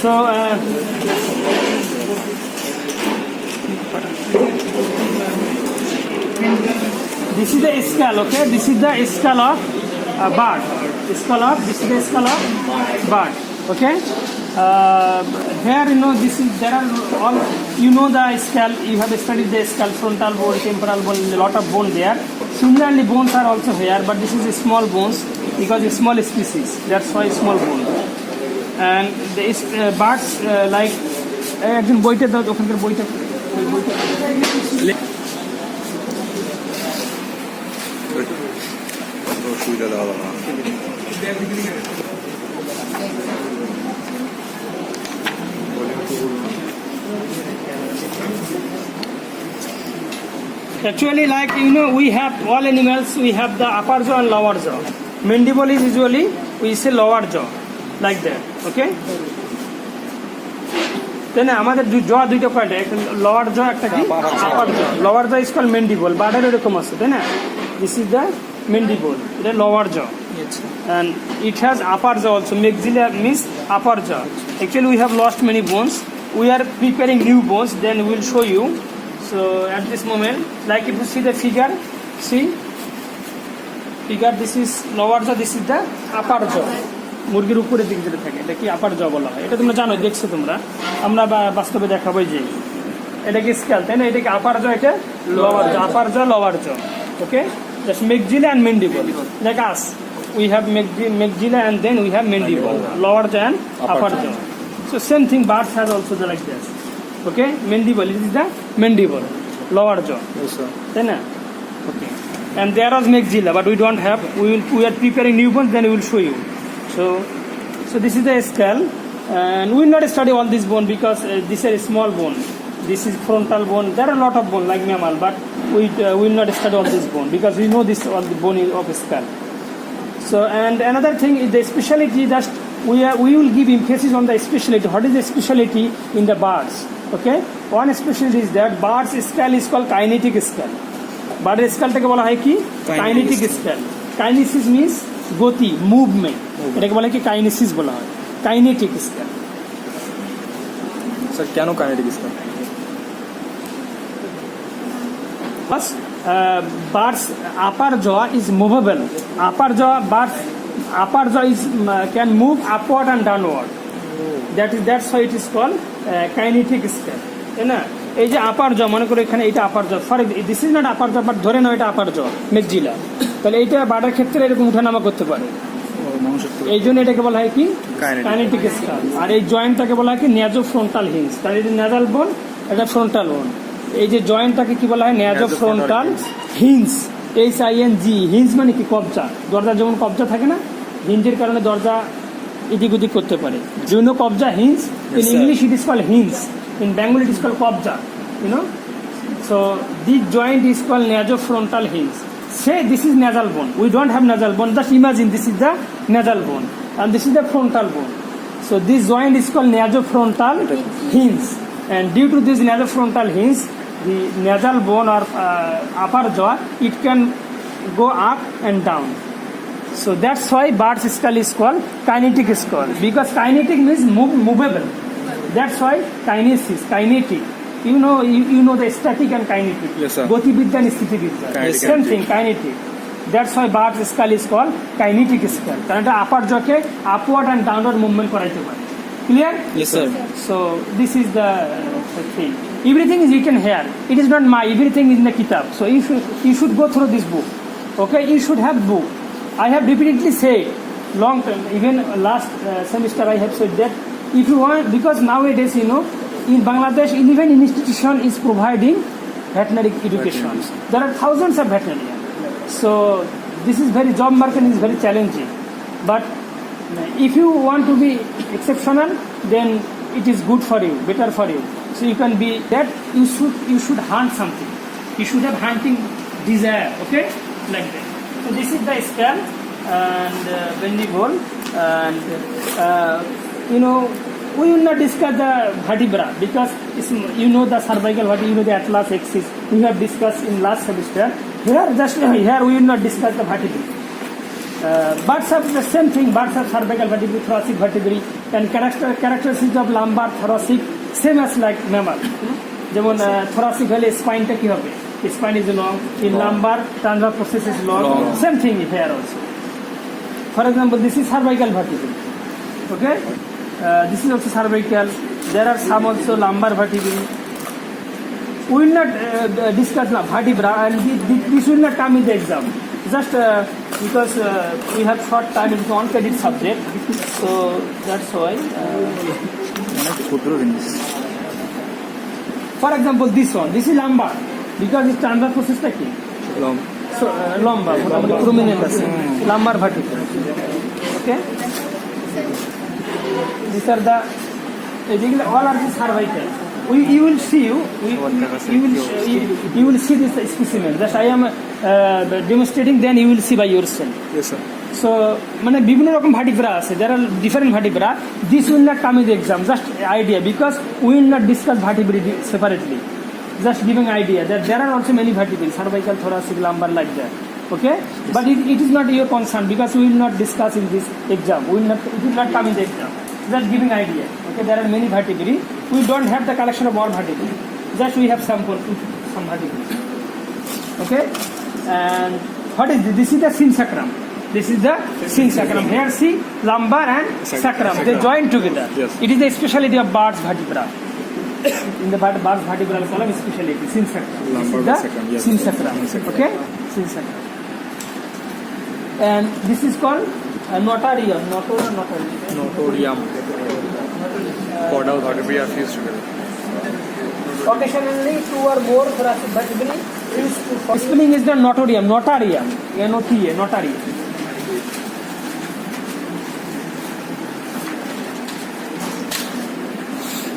So this is the skull, okay? This is the skull of bird. This is the skull of bird, okay? Here, there are all, the skull, you have studied the skull, frontal bone, temporal bone, a lot of bone there. Similarly, bones are also here, but this is a small bones because it's small species, that's why small bone. And the birds like একজন বইটা দাও, ওখানকার বইটা সুবিধা দেওয়া না। Actually, like we have all animals, we have the upper jaw and lower jaw. Mandible is usually we say lower jaw, like that, okay? Then আমাদের jaw দুইটা কয়টা, একটা lower jaw একটা কি upper jaw. Lower jaw is called mandible. বাড়ার এরকম আছে, তাই না? This is the mandible, the lower jaw. Yes. And it has upper jaw also. Maxilla means upper jaw. Actually, we have lost many bones. We are preparing new bones. Then we will show you. So at this moment, like if you see the figure, this is lower jaw, this is the upper jaw. মুরগির উপরে দিক যেটা থাকে এটা কি আপার জ বলা হয়, এটা তোমরা জানো, দেখছো তোমরা, আমরা বাস্তবে দেখাবো। যে এটা কি স্কেল, তাই না? এটা কি আপার জ, এটা লোয়ার জ, আপার জ, লোয়ার জ, ওকে? Just maxilla and mandible. Like us, we have maxilla and then we have mandible, lower jaw and upper jaw. So same thing, birds has also the like this. Okay, mandible, this is the mandible, lower jaw. Yes, sir. Then, okay. And there was maxilla, but we don't have. We are preparing new ones. Then we will show you. So this is the skull, and we will not study all this bone because this is a small bone. This is frontal bone. There are a lot of bone like mammal, but we will not study all this bone because we know this all the bone of skull. So, and another thing is the speciality that we will give emphasis on the speciality. What is the speciality in the birds? Okay, one speciality is that birds skull is called kinetic skull. Bird skull টাকে বলা হয় কি kinetic skull. Kinesis means গতি, movement, এটাকে বলা হয় কি kinesis বলা হয়, কাইনেটিক স্কেল। স্যার কেন kinetic scale? Birds upper jaw is movable. Upper jaw is can move upward and downward. That's why it is called kinetic scale. তাই না? এই যে আপার জ, মনে করো এখানে এটা আপার জ, ফর দিস ইজ নট আপার জ, বাট ধরে নাও এটা আপার জ, ম্যাক্সিলা, তাহলে এইটা বার্ডের ক্ষেত্রে এরকম উঠানামা করতে পারে, এই জন্য এটাকে বলা হয় কি কাইনেটিক স্কেল। আর এই জয়েন্টটাকে বলা হয় কি নেজো ফ্রন্টাল হিঞ্জ, তাহলে এটা নেজাল বোন, এটা ফ্রন্টাল বোন। এই যে জয়েন্টটাকে কি বলা হয় নেজো ফ্রন্টাল হিঞ্জ, HING, হিঞ্জ মানে কি কবজা, দরজা যেমন কবজা থাকে না, হিঞ্জের কারণে দরজা এদিক ওদিক করতে পারে, যেন কবজা hinge. In English it is called hinge, in Bengali it is called kobja, so this joint is called nasofrontal hinge. Say this is nasal bone, we don't have nasal bone, just imagine this is the nasal bone and this is the frontal bone. So this joint is called nasofrontal hinge, and due to this nasofrontal hinge, the nasal bone or upper jaw, it can go up and down. So that's why bird's skull is called kinetic skull, because kinetic means movable. That's why kinesis, kinetic. You know the static and kinetic. Yes, sir. গতিবিদ্যা and স্থিতিবিদ্যা. Same thing, kinetic. That's why bird's skull is called kinetic skull. কারণ এটা আপার জকে upward and downward movement করাইতে পারে। Clear? Yes, sir. So this is the thing. Everything is written here. It is not my. Everything is in the kitab. So you should go through this book. Okay, you should have book. I have repeatedly said, long time, even last semester I have said that. If you want, because nowadays in Bangladesh even institution is providing veterinary education. There are thousands of veterinarians. So this is very, job market is very challenging. But if you want to be exceptional, then it is good for you, better for you. So you can be that. You should hunt something. You should have hunting desire. Okay, like that. So this is the skull and mandible and. We will not discuss the vertebra because the cervical vertebra, the atlas axis. We have discussed in last semester. Here we will not discuss the vertebra. Birds have the same thing. Birds have cervical vertebrae, thoracic vertebrae, and characteristics of lumbar, thoracic, same as like mammal. যেমন thoracic হলে স্পাইনটা কি হবে? Spine is long. In lumbar, transverse process is long. Same thing here also. For example, this is cervical vertebrae. Okay, this is also cervical. There are some also lumbar vertebrae. We will not discuss vertebra, and this will not come in the exam. Just because we have short time, it's an on-credit subject, so that's why. For example, this one, this is lumbar, because it's transverse process taki. So lumbar, prominent lumbar vertebra. Okay. These are the all are the cervical. You will see you will see this specimen. Just I am demonstrating, then you will see by yourself. Yes, sir. So মানে বিভিন্ন রকম vertebra আছে. There are different vertebra. This will not come in the exam. Just idea, because we will not discuss vertebrae separately. Just giving idea that there are also many vertebrae, cervical, thoracic, lumbar, like that. Okay, yes. But it is not your concern, because we will not discuss in this exam. It will not come in the exam. Just giving idea. Okay, there are many vertebrae. We don't have the collection of all vertebrae. Just we have some vertebrae. Okay, and what is this? This is the synsacrum. This is the synsacrum. Here see lumbar and sacrum. They join together. Yes. It is the specialty of Bart's vertebra. In the Bart's vertebral column, specialty synsacrum. Lumbar The sacrum. Yes. synsacrum. Okay, synsacrum. And this is called notorium. Notorium. Caudal vertebrae are fused together. Occasionally, two or more thoracic vertebrae fused to form. Spelling is the notorium. Notorium. N-O-T-A. Notorium.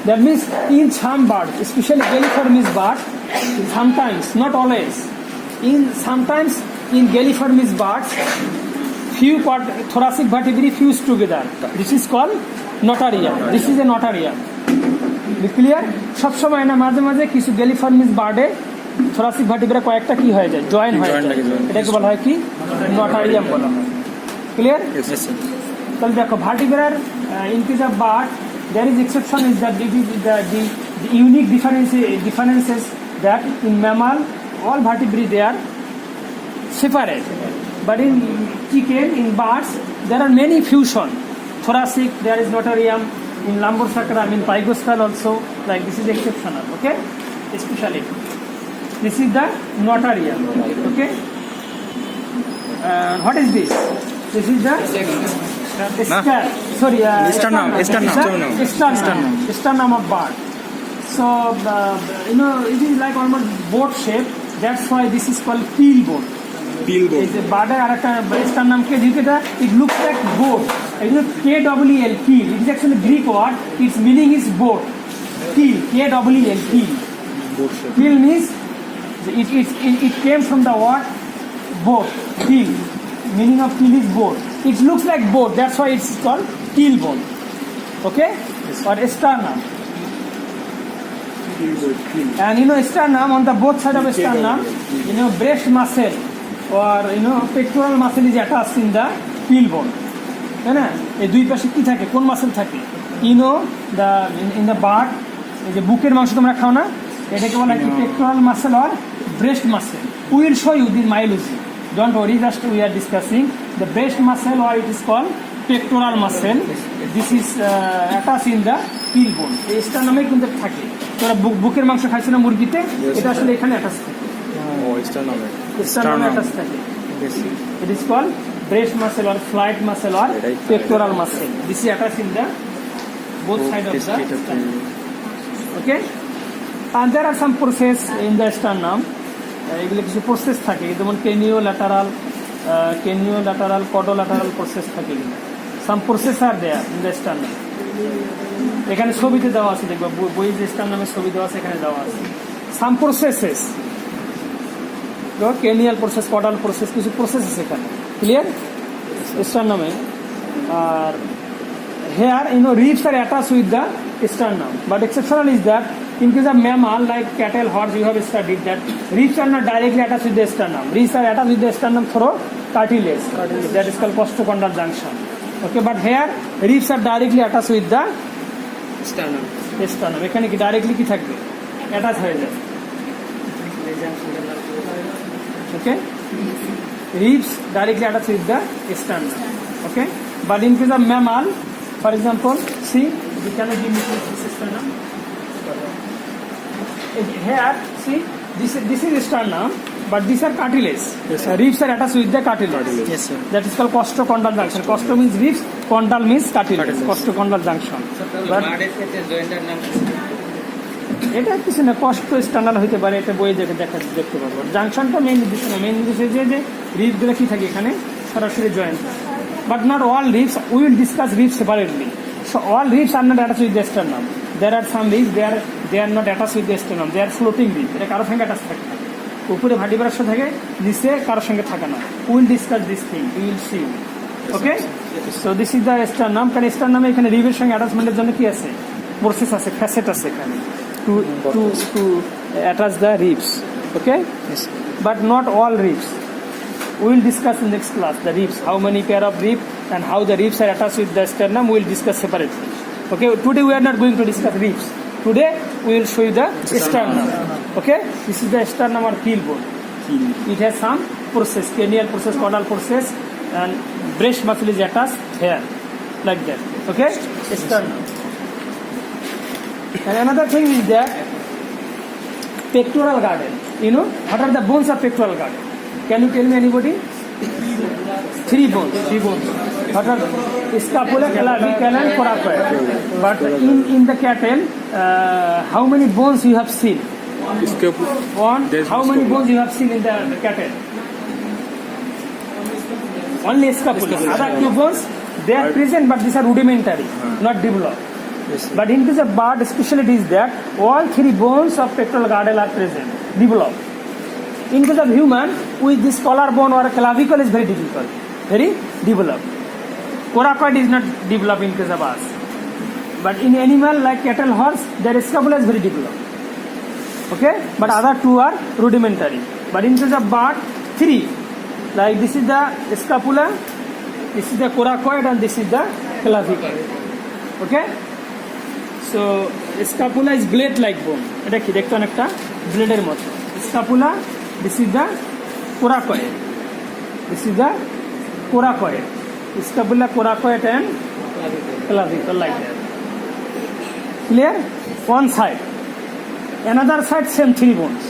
That means in some birds, especially galliformis birds, sometimes, not always, sometimes in galliformis birds, few thoracic vertebrae fused together. This is called notorium. This is a notorium. Be clear? সব সময় না, মাঝে মাঝে কিছু গ্যালিফর্মিস বার্ডে thoracic vertebra কয়েকটা কি হয়ে যায়, জয়েন হয়ে যায়, এটাকে বলা হয় কি, নোটারিয়াম বলা হয়। ক্লিয়ার? তাহলে দেখো ভার্টিব্রার in case of bird there is exception is that it is the unique differences that in mammal all vertebrae they are separate, but in chicken, in birds there are many fusion. Thoracic there is notorium, in lumbar sacrum, in pygostal also, like this is exceptional. Okay, especially this is the notorium. Okay, what is this? This is the sternum of bird. So it is like almost boat shape. That's why this is called keel bone. Is a bird sternum ke it looks like boat. It is K-E-E-L, keel. It is actually Greek word. Its meaning is boat. Keel, K-E-E-L, keel. Keel means it came from the word boat. Keel. Meaning of keel is boat. It looks like boat. That's why it's called keel bone. Okay? Or sternum. And sternum, on the both side of sternum, breast muscle or pectoral muscle is attached in the keel bone. তাই না? এই দুই পাশে কি থাকে, কোন muscle থাকে? In the bird, এই যে বুকের মাংস তোমরা খাও না, এটাকে বলা হয় কি, pectoral muscle or breast muscle. We will show you this myology, don't worry, just we are discussing the breast muscle or it is called pectoral muscle. This is attach in the keel bone. এই স্টারনামে কিন্তু থাকে। তোরা বুকের মাংস খাইছে না মুরগিতে, এটা আসলে এখানে অ্যাটাচ থাকে, স্টারনামে অ্যাটাচ থাকে। It is called breast muscle or flight muscle or pectoral muscle. This is attached in the both sides of the sternum. Okay, and there are some process in the sternum. এগুলো কিছু process থাকে, যেমন ক্রেনিওল্যাটারাল, caudolateral process থাকে। Some process are there in the sternum. এখানে ছবিতে দেওয়া আছে, দেখবা বই যে sternum-এর ছবি দেওয়া আছে, এখানে দেওয়া আছে some processes. Cranial process, caudal process, কিছু প্রসেস আছে এখানে। ক্লিয়ার? sternum-এ। আর here ribs are attached with the sternum, but exceptional is that in case of mammal like cattle, horse, you have studied that ribs are not directly attached with the sternum. Ribs are attached with the sternum through cartilage. That is called costochondral junction. Okay, but here ribs are directly attached with the sternum. sternum. এখানে কি directly কি থাকবে? Attach হয়ে যাবে. Okay, ribs directly attached with the sternum. Okay, but in case of mammal, for example, see, we cannot give me this sternum. Here, see, this is sternum, but these are cartilage. Yes, sir. Ribs are attached with the cartilage. Yes, sir. That is called costochondral junction. Costo means ribs, chondral means cartilage. Costochondral junction. But বার্ডের ক্ষেত্রে জয়েন্টের নাম এটা কিছু না, কষ্ট sternal হইতে পারে, এটা বইয়ে দেখতে পারবো। জাংশনটা মেইন উদ্দেশ্য না, মেইন উদ্দেশ্য যে রিবসগুলো কি থাকে এখানে সরাসরি joint, but not all ribs, we will discuss ribs separately. So all ribs are not attach with the sternum, there are some ribs they are not attach with the sternum, they are floating ribs, এটা কারোর সঙ্গে attach থাকে না, উপরে ভার্টিব্রার সাথে থাকে, নিচে কারোর সঙ্গে থাকে না। We will discuss this thing, we will see. Okay, so this is the sternum. কারণ স্টার্নামে এখানে রিবের সঙ্গে অ্যাটাচমেন্টের জন্য কি আছে, প্রসেস আছে, ফ্যাসেট আছে এখানে to attach the ribs. Okay, Yes. but not all ribs. We will discuss in next class the ribs, how many pair of ribs and how the ribs are attached with the sternum. We will discuss separately. Okay, today we are not going to discuss ribs. Today we will show you the sternum. Okay, this is the sternum or keel bone. It has some process, cranial process, caudal process, and breast muscle is attached here, like that. Okay, sternum. And another thing is that pectoral girdle. You know, what are the bones of pectoral girdle? Can you tell me, anybody? Three bones. What are scapula, clavicle, and coracoid? But in the cattle, how many bones you have seen? One. How many bones you have seen in the cattle? Only scapula. Other two bones, they are present, but these are rudimentary, not developed. Yes, sir. But in case of bird, specialty is that all three bones of pectoral girdle are present, developed. In case of human, with this collarbone or clavicle is very difficult, very developed. Coracoid is not developed in case of us. But in animal like cattle, horse, their scapula is very developed. Okay, but other two are rudimentary. But in case of bird, three. Like this is the scapula, this is the coracoid, and this is the clavicle. Okay. So scapula is blade like bone. এটা কি দেখতে অনেকটা ব্লেডের মতো। Scapula, this is the coracoid. This is the coracoid. Scapula, coracoid, and clavicle like that. Clear? One side. Another side, same three bones.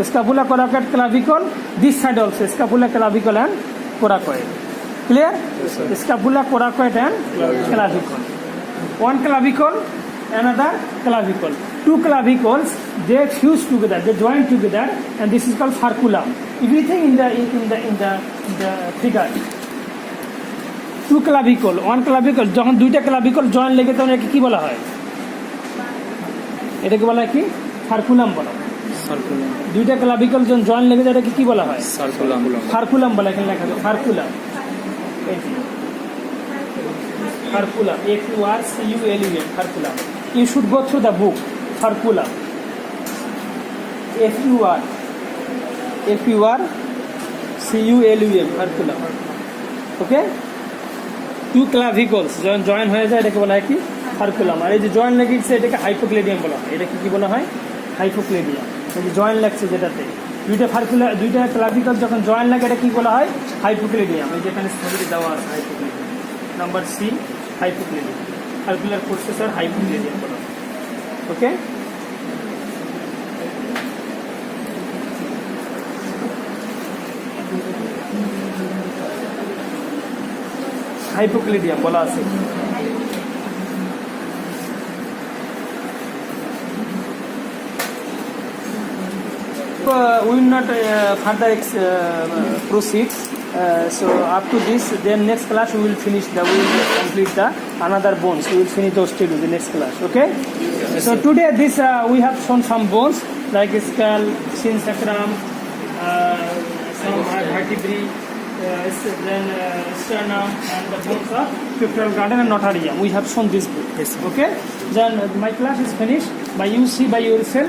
Scapula, coracoid, clavicle. This side also scapula, clavicle, and coracoid. Clear? Yes, sir. Scapula, coracoid, and clavicle. One clavicle, another clavicle. Two clavicles, they fuse together, they join together, and this is called furculum. Everything in the figure. Two clavicle, one clavicle, যখন দুইটা clavicle join লেগে তখন এটাকে কি বলা হয়? এটাকে বলা হয় কি? ফার্কুলাম বলা হয়। Circulum. দুইটা clavicle যখন join লেগে যায় এটাকে কি বলা হয়? Circulum. ফার্কুলাম বলা, এখানে লেখা আছে ফার্কুলাম। Furculum, F-U-R-C-U-L-U-M, furculum. You should go through the book, furculum. F-U-R-C-U-L-U-M, furculum. Okay? Two clavicles join হয়ে যায়, এটাকে বলা হয় কি? ফার্কুলাম। আর এই যে জয়েন্ট লেগেছে এটাকে হাইপোক্লেডিয়াম বলা হয়। এটাকে কি বলা হয়? হাইপোক্লেডিয়াম। এই যে জয়েন্ট লাগছে যেটাতে, দুইটা ক্লাভিকল যখন জয়েন্ট লাগে এটা কি বলা হয়? হাইপোক্লেডিয়াম। এই যেখানে ছবিতে দেওয়া আছে hypocleidium. Number C, hypocleidium. Alveolar process or hypocleidium. Okay? Hypocleidium বলা আছে। We will not further proceed. So up to this, then next class we will complete the another bones. We will finish those till the next class. Okay? Yes, so today this we have shown some bones like skull, chin sacrum, some vertebrae, then sternum, and the bones of pectoral girdle and notorium. We have shown this book. Yes. Okay? Then my class is finished. By you see by yourself.